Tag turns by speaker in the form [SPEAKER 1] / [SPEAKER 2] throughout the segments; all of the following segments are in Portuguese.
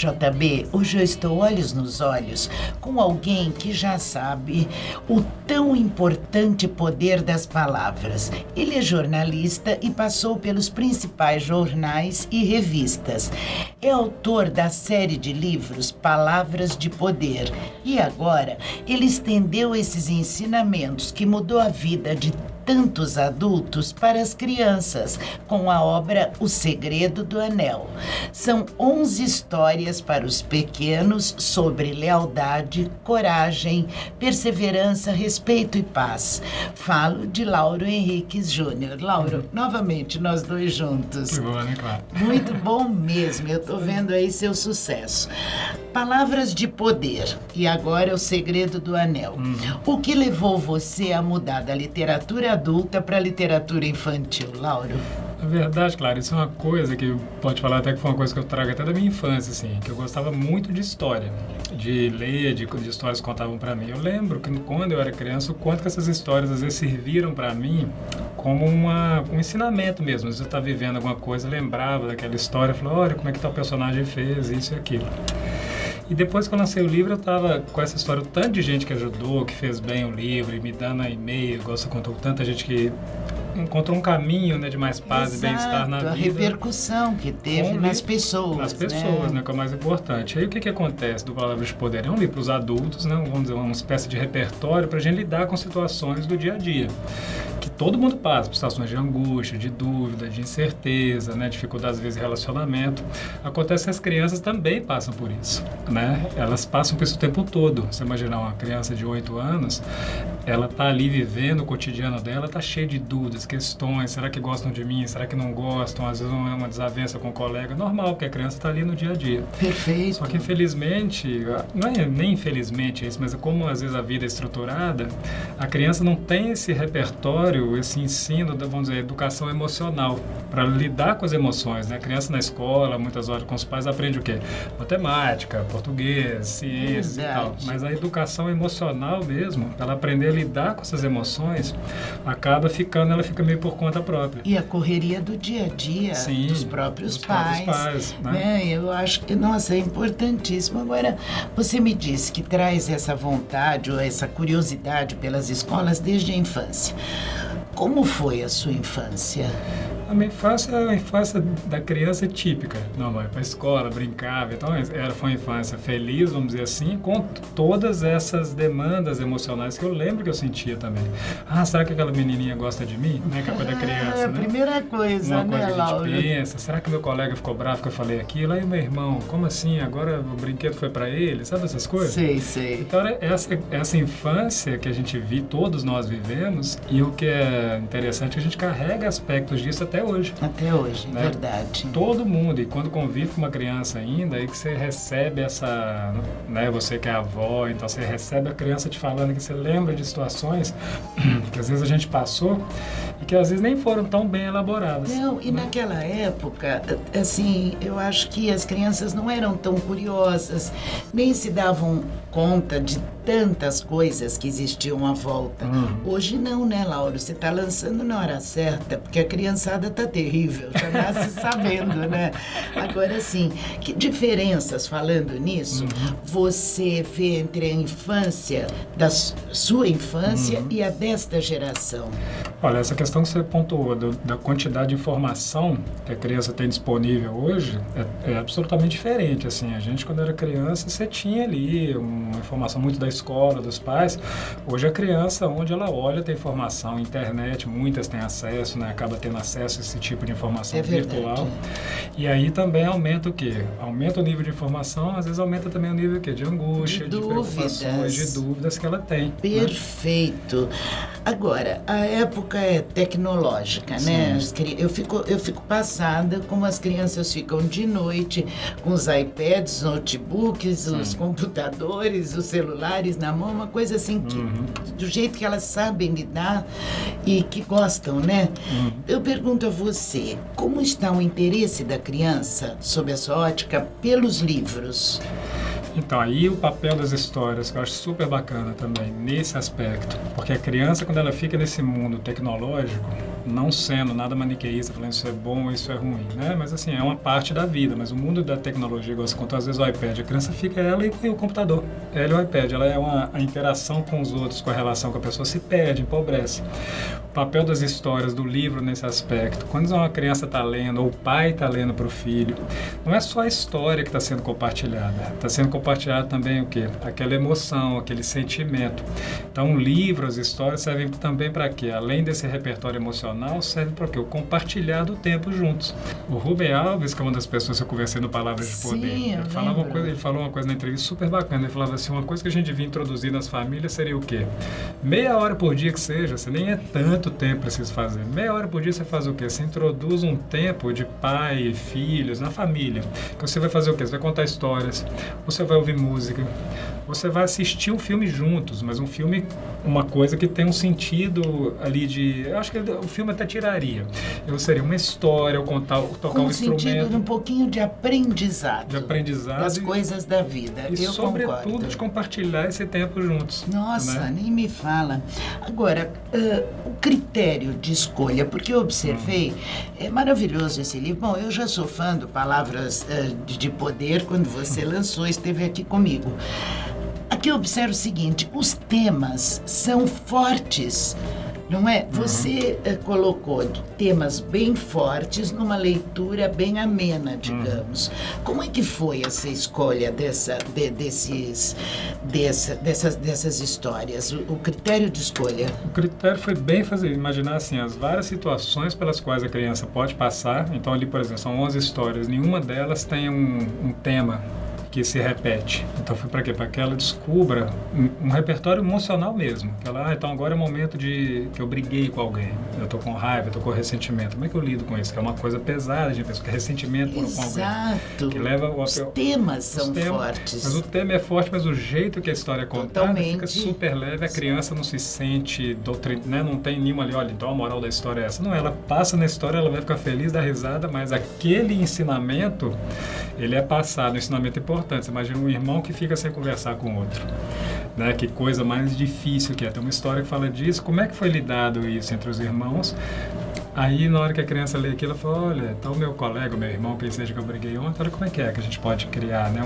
[SPEAKER 1] JB, hoje eu estou olhos nos olhos com alguém que já sabe o tão importante poder das palavras. Ele é jornalista e passou pelos principais jornais e revistas. É autor da série de livros Palavras de Poder. E agora ele estendeu esses ensinamentos que mudou a vida de tantos adultos para as crianças, com a obra O Segredo do Anel. São 11 histórias para os pequenos sobre lealdade, coragem, perseverança, respeito e paz. Falo de Lauro Henriques Júnior. Lauro, novamente, nós dois juntos.
[SPEAKER 2] Que bom, né, Clara?
[SPEAKER 1] Muito bom mesmo, eu estou vendo aí seu sucesso. Palavras de Poder, e agora O Segredo do Anel. O que levou você a mudar da literatura adulta para a literatura infantil, Lauro?
[SPEAKER 2] Na verdade, Clara, isso é uma coisa que pode falar até que foi uma coisa que eu trago até da minha infância, assim, que eu gostava muito de história, de ler, de histórias que contavam para mim. Eu lembro que quando eu era criança, o quanto que essas histórias às vezes serviram para mim como um ensinamento mesmo. Às vezes eu estava vivendo alguma coisa, lembrava daquela história, falava, olha como é que tal personagem fez isso e aquilo. E depois que eu lancei o livro, eu estava com essa história, o tanto de gente que ajudou, que fez bem o livro, e me dando e-mail, igual você contou, tanta gente que encontrou um caminho, né, de mais paz e bem-estar na vida.
[SPEAKER 1] A repercussão que teve nas pessoas.
[SPEAKER 2] Nas pessoas, né, que é o mais importante. Aí o que acontece do Palavras de Poder? É um livro para os adultos, né, vamos dizer, uma espécie de repertório para a gente lidar com situações do dia a dia. Que todo mundo passa por situações de angústia, de dúvida, de incerteza, né, dificuldades às vezes de relacionamento. Acontece que as crianças também passam por isso, né? Elas passam por isso o tempo todo. Você imaginar uma criança de 8 anos, ela tá ali vivendo o cotidiano dela, tá cheia de dúvidas, questões, será que gostam de mim, será que não gostam, às vezes uma desavença com o colega, normal, porque a criança tá ali no dia a dia.
[SPEAKER 1] Perfeito.
[SPEAKER 2] Só que infelizmente, não é nem infelizmente isso, mas como às vezes a vida é estruturada, a criança não tem esse repertório, esse ensino, vamos dizer, educação emocional, para lidar com as emoções, né? A criança na escola, muitas horas com os pais, aprende o quê? Matemática, português, ciências e tal. Mas a educação emocional mesmo, ela aprender a lidar com essas emoções, ela fica meio por conta própria.
[SPEAKER 1] E a correria do dia a dia,
[SPEAKER 2] sim,
[SPEAKER 1] dos próprios pais,
[SPEAKER 2] né?
[SPEAKER 1] Eu acho que, nossa, é importantíssimo. Agora, você me disse que traz essa vontade ou essa curiosidade pelas escolas desde a infância. Como foi a sua infância?
[SPEAKER 2] A minha infância é a infância da criança típica. Não, vai para a escola, brincava. Então, foi uma infância feliz, vamos dizer assim, com todas essas demandas emocionais que eu lembro que eu sentia também. Ah, será que aquela menininha gosta de mim? Né? Que é coisa da criança,
[SPEAKER 1] É a
[SPEAKER 2] né?
[SPEAKER 1] primeira coisa,
[SPEAKER 2] uma coisa
[SPEAKER 1] né,
[SPEAKER 2] que a gente
[SPEAKER 1] Laura?
[SPEAKER 2] pensa. Será que meu colega ficou bravo que eu falei aquilo? Aí meu irmão, como assim? Agora o brinquedo foi para ele? Sabe essas coisas?
[SPEAKER 1] Sei.
[SPEAKER 2] Então, essa infância que a gente todos nós vivemos, e o que é interessante é que a gente carrega aspectos disso até hoje.
[SPEAKER 1] Até hoje,
[SPEAKER 2] né?
[SPEAKER 1] Verdade.
[SPEAKER 2] Todo mundo, e quando convive com uma criança ainda, aí que você recebe essa, né, você que é avó, então você recebe a criança te falando que você lembra de situações que às vezes a gente passou e que às vezes nem foram tão bem elaboradas.
[SPEAKER 1] Não, e naquela época, assim, eu acho que as crianças não eram tão curiosas, nem se davam conta de tantas coisas que existiam à volta. Hoje não, né, Lauro? Você está lançando na hora certa, porque a criançada tá terrível, já nasce sabendo, né? Agora, assim, que diferenças, falando nisso, você vê entre a infância, da sua infância e a desta geração?
[SPEAKER 2] Olha, essa questão que você pontuou da quantidade de informação que a criança tem disponível hoje é absolutamente diferente. Assim, a gente, quando era criança, você tinha ali uma informação muito da escola, dos pais. Hoje a criança, onde ela olha, tem informação, internet, muitas têm acesso, né? Acaba tendo acesso a esse tipo de informação virtual. E aí também aumenta o quê? Aumenta o nível de informação, às vezes aumenta também o nível, o quê? De angústia, de preocupações, de dúvidas que ela tem.
[SPEAKER 1] Perfeito. Né? Agora, a época é tecnológica, né? Eu fico passada como as crianças ficam de noite com os iPads, notebooks, os computadores, os celulares na mão, uma coisa assim, do jeito que elas sabem lidar e que gostam, né? Eu pergunto a você, como está o interesse da criança, sob a sua ótica, pelos livros?
[SPEAKER 2] Então, aí o papel das histórias, que eu acho super bacana também, nesse aspecto. Porque a criança, quando ela fica nesse mundo tecnológico, não sendo nada maniqueísta, falando isso é bom, isso é ruim, né? Mas assim, é uma parte da vida, mas o mundo da tecnologia, igual você contou, às vezes o iPad, a criança fica ela e o computador, ela e o iPad, ela é a interação com os outros, com a relação com a pessoa se perde, empobrece. O papel das histórias, do livro nesse aspecto, quando uma criança está lendo, ou o pai está lendo para o filho, não é só a história que está sendo compartilhada, está sendo compartilhado também o quê? Aquela emoção, aquele sentimento. Então, o livro, as histórias servem também para quê? Além desse repertório emocional, serve para quê? O compartilhar do tempo juntos. O Rubem Alves, que é uma das pessoas que eu conversei no Palavras de Poder, ele falou uma coisa na entrevista super bacana, ele falava assim, uma coisa que a gente devia introduzir nas famílias seria o quê? Meia hora por dia que seja, você nem é tanto tempo preciso fazer. Meia hora por dia você faz o quê? Você introduz um tempo de pai, filhos, na família. Que você vai fazer o quê? Você vai contar histórias, você vai ouvir música, você vai assistir um filme juntos, mas um filme, uma coisa que tem um sentido ali de... Eu acho que o filme até tiraria. Eu seria uma história, eu contar, tocar um instrumento.
[SPEAKER 1] Com sentido de um pouquinho de aprendizado.
[SPEAKER 2] De aprendizado.
[SPEAKER 1] Das coisas da vida.
[SPEAKER 2] E sobretudo de compartilhar esse tempo juntos.
[SPEAKER 1] Nossa,
[SPEAKER 2] né?
[SPEAKER 1] Nem me fala. Agora, o critério de escolha, porque eu observei, é maravilhoso esse livro. Bom, eu já sou fã do Palavras de Poder, quando você lançou, esteve aqui comigo. Aqui eu observo o seguinte, os temas são fortes, não é? Você colocou temas bem fortes numa leitura bem amena, digamos. Como é que foi essa escolha dessas histórias? O critério de escolha?
[SPEAKER 2] O critério foi bem imaginar assim, as várias situações pelas quais a criança pode passar. Então ali, por exemplo, são 11 histórias, nenhuma delas tem um tema que se repete. Então foi para quê? Para que ela descubra um repertório emocional mesmo. Que ela, então agora é o momento que eu briguei com alguém. Eu tô com raiva, eu tô com ressentimento. Como é que eu lido com isso? Que é uma coisa pesada de pessoa, que é ressentimento com alguém.
[SPEAKER 1] Exato.
[SPEAKER 2] Que leva
[SPEAKER 1] os temas são fortes.
[SPEAKER 2] Mas o tema é forte, mas o jeito que a história é contada fica super leve. A criança não se sente né? Não tem nenhuma ali, olha, então a moral da história é essa. Não, ela passa na história, ela vai ficar feliz, dar risada, mas aquele ensinamento, ele é passado, um ensinamento importante. Você imagina um irmão que fica sem conversar com o outro. Né? Que coisa mais difícil que é. Tem uma história que fala disso. Como é que foi lidado isso entre os irmãos? Aí, na hora que a criança lê aquilo, ela fala, olha, tá o meu colega, o meu irmão, que seja que eu briguei ontem, olha como é que a gente pode criar, né?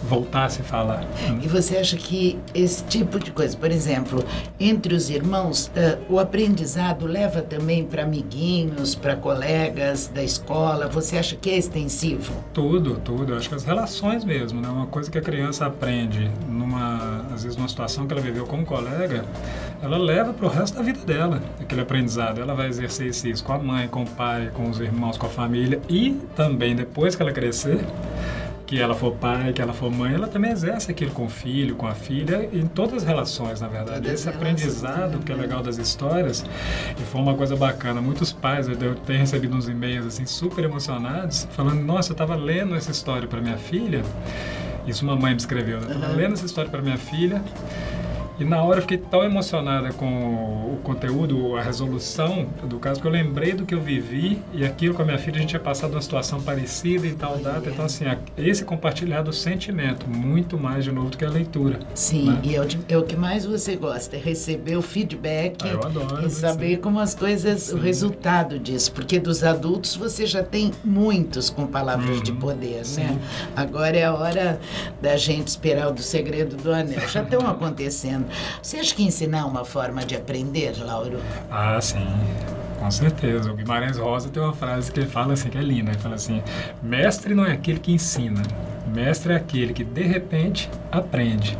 [SPEAKER 2] Voltar a se falar.
[SPEAKER 1] E você acha que esse tipo de coisa, por exemplo, entre os irmãos, o aprendizado leva também para amiguinhos, para colegas da escola? Você acha que é extensivo?
[SPEAKER 2] Tudo. Eu acho que as relações mesmo, né? Uma coisa que a criança aprende, às vezes numa situação que ela viveu com um colega, ela leva para o resto da vida dela, aquele aprendizado. Ela vai exercer isso com a mãe, com o pai, com os irmãos, com a família e também depois que ela crescer, que ela for pai, que ela for mãe, ela também exerce aquilo com o filho, com a filha, em todas as relações, na verdade. Esse aprendizado que é legal das histórias, e foi uma coisa bacana. Muitos pais, eu tenho recebido uns e-mails assim super emocionados, falando, nossa, eu estava lendo essa história para minha filha, isso uma mãe me escreveu, né? Eu estava lendo essa história para minha filha, e na hora eu fiquei tão emocionada com o conteúdo, a resolução do caso, que eu lembrei do que eu vivi e aquilo com a minha filha, a gente tinha passado uma situação parecida em tal data. Então, assim, esse compartilhar do sentimento, muito mais de novo do que a leitura.
[SPEAKER 1] Sim,
[SPEAKER 2] né?
[SPEAKER 1] E é o que mais você gosta, é receber o feedback
[SPEAKER 2] eu adoro,
[SPEAKER 1] e saber como as coisas, o resultado disso. Porque dos adultos você já tem muitos com palavras de poder, né? Agora é a hora da gente esperar o do Segredo do Anel. Já estão acontecendo. Você acha que ensinar é uma forma de aprender, Lauro?
[SPEAKER 2] Ah, sim. Com certeza. O Guimarães Rosa tem uma frase que ele fala assim, que é linda. Ele fala assim, mestre não é aquele que ensina. Mestre é aquele que, de repente, aprende.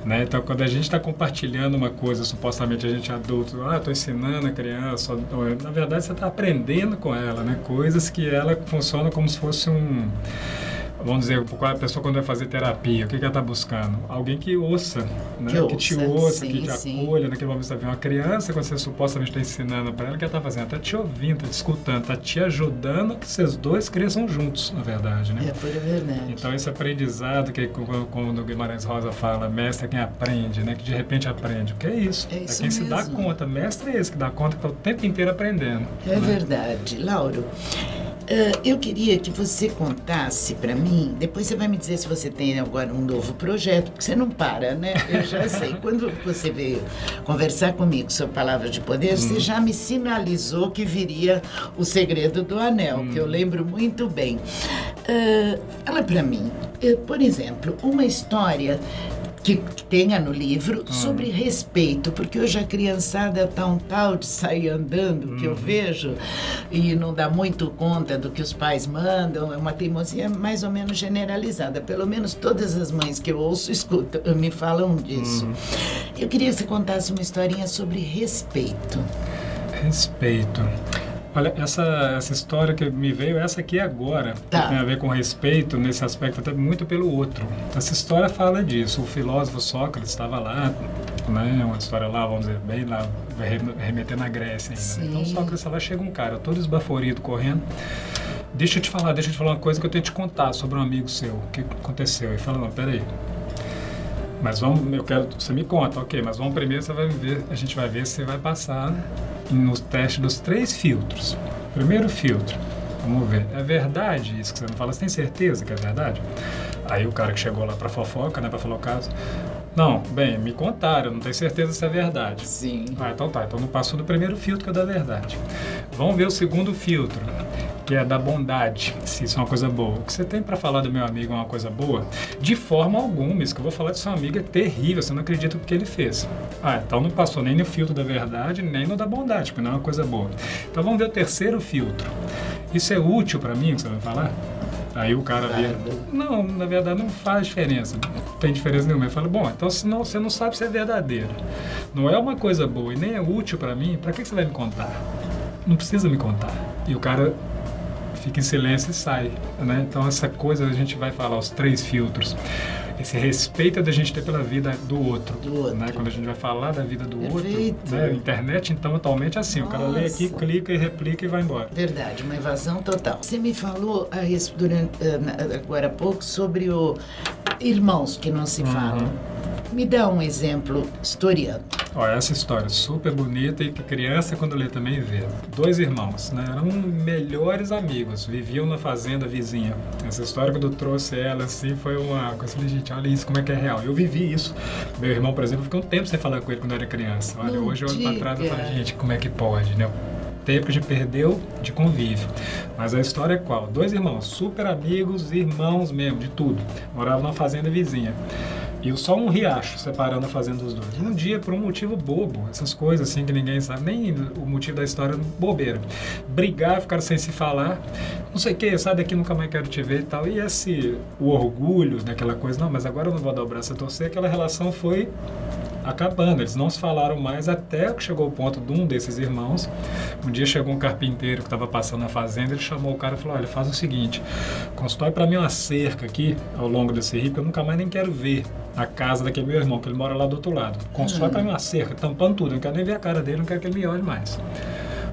[SPEAKER 2] Né? Então, quando a gente está compartilhando uma coisa, supostamente a gente é adulto, estou ensinando a criança, na verdade você está aprendendo com ela, né? Coisas que ela funciona como se fosse vamos dizer, a pessoa quando vai fazer terapia, o que ela está buscando? Alguém que ouça, né? Que te ouça, que te acolha, naquele momento você está vendo uma criança, quando você supostamente está ensinando para ela, o que ela está fazendo? Está te ouvindo, está te escutando, está te ajudando a que vocês dois cresçam juntos, na verdade, né?
[SPEAKER 1] É pura verdade.
[SPEAKER 2] Então esse aprendizado, que quando o Guimarães Rosa fala, mestre é quem aprende, né? Que de repente aprende. O que é isso?
[SPEAKER 1] É isso
[SPEAKER 2] quem
[SPEAKER 1] mesmo.
[SPEAKER 2] Se dá conta. Mestre é esse que dá conta, que está o tempo inteiro aprendendo.
[SPEAKER 1] É verdade. Lauro, Eu queria que você contasse para mim, depois você vai me dizer se você tem agora um novo projeto, porque você não para, né? Eu já sei. Quando você veio conversar comigo sobre Palavras de Poder, você já me sinalizou que viria O Segredo do Anel, que eu lembro muito bem. Fala para mim, por exemplo, uma história que tenha no livro sobre respeito, porque hoje a criançada tá um tal de sair andando, que eu vejo, e não dá muito conta do que os pais mandam, é uma teimosia mais ou menos generalizada, pelo menos todas as mães que eu ouço, escutam, me falam disso. Eu queria que você contasse uma historinha sobre respeito.
[SPEAKER 2] Respeito. Olha, essa história que me veio, essa aqui agora, que tem a ver com respeito, nesse aspecto até muito pelo outro. Essa história fala disso. O filósofo Sócrates estava lá, né, uma história lá, vamos dizer, bem lá, vai remeter na Grécia ainda. Né? Então Sócrates lá chega um cara todo esbaforido, correndo. Deixa eu te falar uma coisa que eu tenho que te contar sobre um amigo seu. O que aconteceu? E fala, não, peraí. Mas eu quero, você me conta, ok, mas vamos primeiro, a gente vai ver se você vai passar no teste dos 3 filtros. Primeiro filtro, vamos ver, é verdade isso que você me fala? Você tem certeza que é verdade? Aí o cara que chegou lá pra fofoca, né, pra falar o caso, não, bem, me contaram, não tenho certeza se é verdade.
[SPEAKER 1] Sim.
[SPEAKER 2] Então tá, então não passou do primeiro filtro, que é da verdade. Vamos ver o segundo filtro, que é da bondade, se isso é uma coisa boa. O que você tem para falar do meu amigo é uma coisa boa? De forma alguma, isso que eu vou falar do seu amigo é terrível, você não acredita no que ele fez. Então não passou nem no filtro da verdade, nem no da bondade, porque não é uma coisa boa. Então vamos ver o terceiro filtro. Isso é útil para mim, que você vai falar? Aí o cara vira, não, na verdade não faz diferença, não tem diferença nenhuma. Eu falo, bom, então senão você não sabe se é verdadeiro. Não é uma coisa boa e nem é útil para mim, para que você vai me contar? Não precisa me contar. E o cara fica em silêncio e sai, né? Então essa coisa a gente vai falar, os 3 filtros. Esse respeito da gente ter pela vida do outro. Né? Quando a gente vai falar da vida do outro, né? A internet, então, atualmente é assim, o cara lê aqui, clica e replica e vai embora.
[SPEAKER 1] Verdade, uma invasão total. Você me falou agora há pouco sobre irmãos que não se falam. Me dá um exemplo historiano.
[SPEAKER 2] Essa história super bonita e que criança, quando lê, também vê. 2 irmãos, né? Eram melhores amigos, viviam na fazenda vizinha. Essa história, quando eu trouxe ela, assim, foi uma coisa. Eu falei, gente, olha isso, como é que é real. Eu vivi isso. Meu irmão, por exemplo, ficou um tempo sem falar com ele quando eu era criança. Olha, hoje eu olho pra trás e falo, gente, como é que pode, né? Tempo que a gente perdeu de convívio. Mas a história é qual? 2 irmãos, super amigos, irmãos mesmo, de tudo. Moravam na fazenda vizinha. E só um riacho separando a fazenda dos 2. Um dia, por um motivo bobo, essas coisas assim que ninguém sabe, nem o motivo da história, bobeira. Brigar, ficar sem se falar, não sei o que, sai daqui, nunca mais quero te ver e tal. E o orgulho daquela coisa, não, mas agora eu não vou dar o braço a torcer, aquela relação foi acabando, eles não se falaram mais até que chegou o ponto de um desses irmãos. Um dia chegou um carpinteiro que estava passando na fazenda, ele chamou o cara e falou, olha, faz o seguinte, constrói para mim uma cerca aqui ao longo desse rio, que eu nunca mais nem quero ver a casa daquele meu irmão, que ele mora lá do outro lado. Constrói para mim uma cerca, tampando tudo, eu não quero nem ver a cara dele, não quero que ele me olhe mais.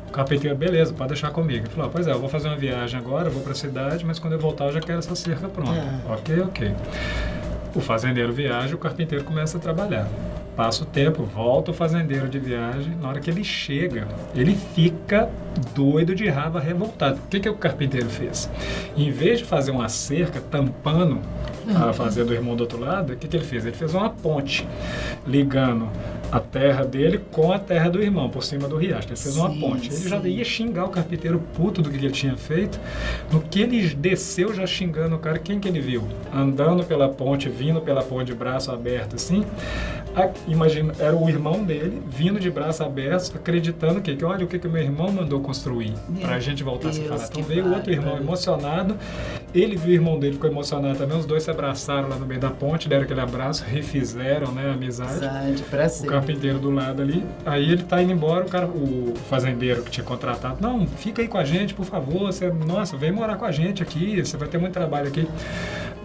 [SPEAKER 2] O carpinteiro, beleza, pode deixar comigo. Ele falou, pois é, eu vou fazer uma viagem agora, eu vou para a cidade, mas quando eu voltar eu já quero essa cerca pronta. Ok. O fazendeiro viaja, o carpinteiro começa a trabalhar. Passa o tempo, volta o fazendeiro de viagem, na hora que ele chega, ele fica doido de raiva, revoltado. O que o carpinteiro fez? Em vez de fazer uma cerca tampando a fazenda do irmão do outro lado, o que ele fez? Ele fez uma ponte ligando a terra dele com a terra do irmão, por cima do riacho. Ele fez uma ponte. Ele já ia xingar o carpinteiro puto do que ele tinha feito. No que ele desceu já xingando o cara, quem que ele viu? Andando pela ponte, vindo pela ponte de braço aberto assim. Imagina, era o irmão dele vindo de braço aberto, acreditando que olha o que o meu irmão mandou construir pra gente voltar a se falar. Então veio o outro irmão emocionado, ele viu o irmão dele, ficou emocionado também, os 2 se abraçaram lá no meio da ponte, deram aquele abraço, refizeram, né, a amizade.
[SPEAKER 1] Pra ser.
[SPEAKER 2] O carpinteiro do lado ali, aí ele tá indo embora, o fazendeiro que tinha contratado, não, fica aí com a gente, por favor, nossa, vem morar com a gente aqui, você vai ter muito trabalho aqui.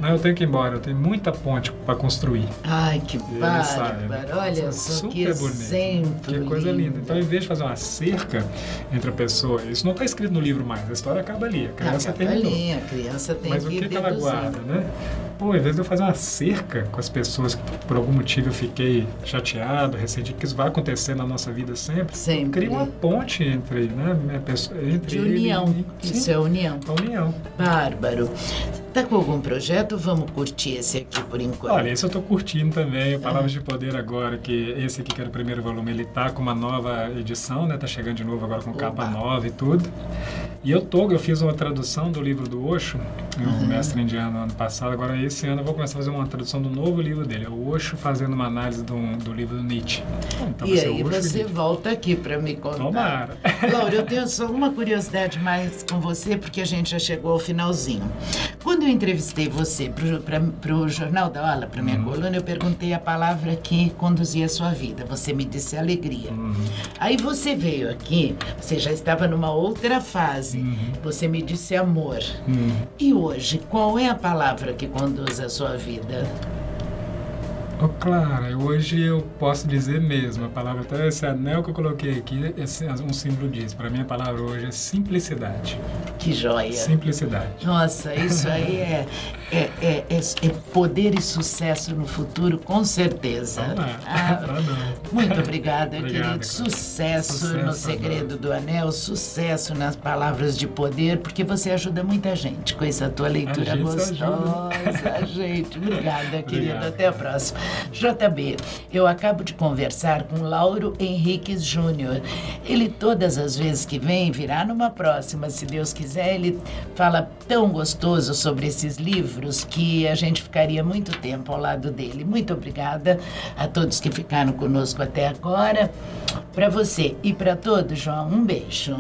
[SPEAKER 2] Não, eu tenho que ir embora, eu tenho muita ponte para construir.
[SPEAKER 1] Ai, que bárbaro. Olha só
[SPEAKER 2] super
[SPEAKER 1] que exemplo.
[SPEAKER 2] Bonito. Que coisa
[SPEAKER 1] lindo.
[SPEAKER 2] linda. Então, em vez de fazer uma cerca entre a pessoa, isso não está escrito no livro mais, a história acaba ali, a criança terminou.
[SPEAKER 1] Ali, a criança tem
[SPEAKER 2] Mas
[SPEAKER 1] que
[SPEAKER 2] o que ela
[SPEAKER 1] deduzir.
[SPEAKER 2] guarda, né? Pô, em vez de eu fazer uma cerca com as pessoas que por algum motivo eu fiquei chateado, ressentido, que isso vai acontecer na nossa vida sempre,
[SPEAKER 1] Sempre.
[SPEAKER 2] cria uma ponte entre, né, entre
[SPEAKER 1] De união.
[SPEAKER 2] ele e...
[SPEAKER 1] Isso é união.
[SPEAKER 2] A união.
[SPEAKER 1] Bárbaro. Tá com algum projeto? Vamos curtir esse aqui por enquanto.
[SPEAKER 2] Olha, esse eu tô curtindo também, Palavras de Poder agora, que esse aqui que era o primeiro volume, ele tá com uma nova edição, né? Tá chegando de novo agora com capa nova e tudo. E eu fiz uma tradução do livro do Osho, o mestre indiano, ano passado. Agora, esse ano, eu vou começar a fazer uma tradução do novo livro dele. É o Osho fazendo uma análise do livro do Nietzsche. Então,
[SPEAKER 1] e aí você volta aqui para me contar.
[SPEAKER 2] Tomara.
[SPEAKER 1] Laura, eu tenho só uma curiosidade mais com você, porque a gente já chegou ao finalzinho. Quando eu entrevistei você para o Jornal da Aula, para minha coluna, eu perguntei a palavra que conduzia a sua vida. Você me disse alegria. Aí você veio aqui, você já estava numa outra fase. Você me disse amor. E hoje, qual é a palavra que conduz a sua vida?
[SPEAKER 2] Oh, Clara, hoje eu posso dizer mesmo, a palavra, até esse anel que eu coloquei aqui, um símbolo disso. Para mim a palavra hoje é simplicidade.
[SPEAKER 1] Que joia.
[SPEAKER 2] Simplicidade.
[SPEAKER 1] Nossa, isso aí é poder e sucesso no futuro, com certeza. Muito obrigada, querido. Sucesso no Segredo do Anel, sucesso nas palavras de poder, porque você ajuda muita gente com essa tua leitura gostosa. Gente, obrigada, querido. Até a próxima. JB, eu acabo de conversar com Lauro Henriques Júnior. Ele, todas as vezes que vem, virá numa próxima, se Deus quiser. Ele fala tão gostoso sobre esses livros que a gente ficaria muito tempo ao lado dele. Muito obrigada a todos que ficaram conosco até agora. Para você e para todos, João, um beijo.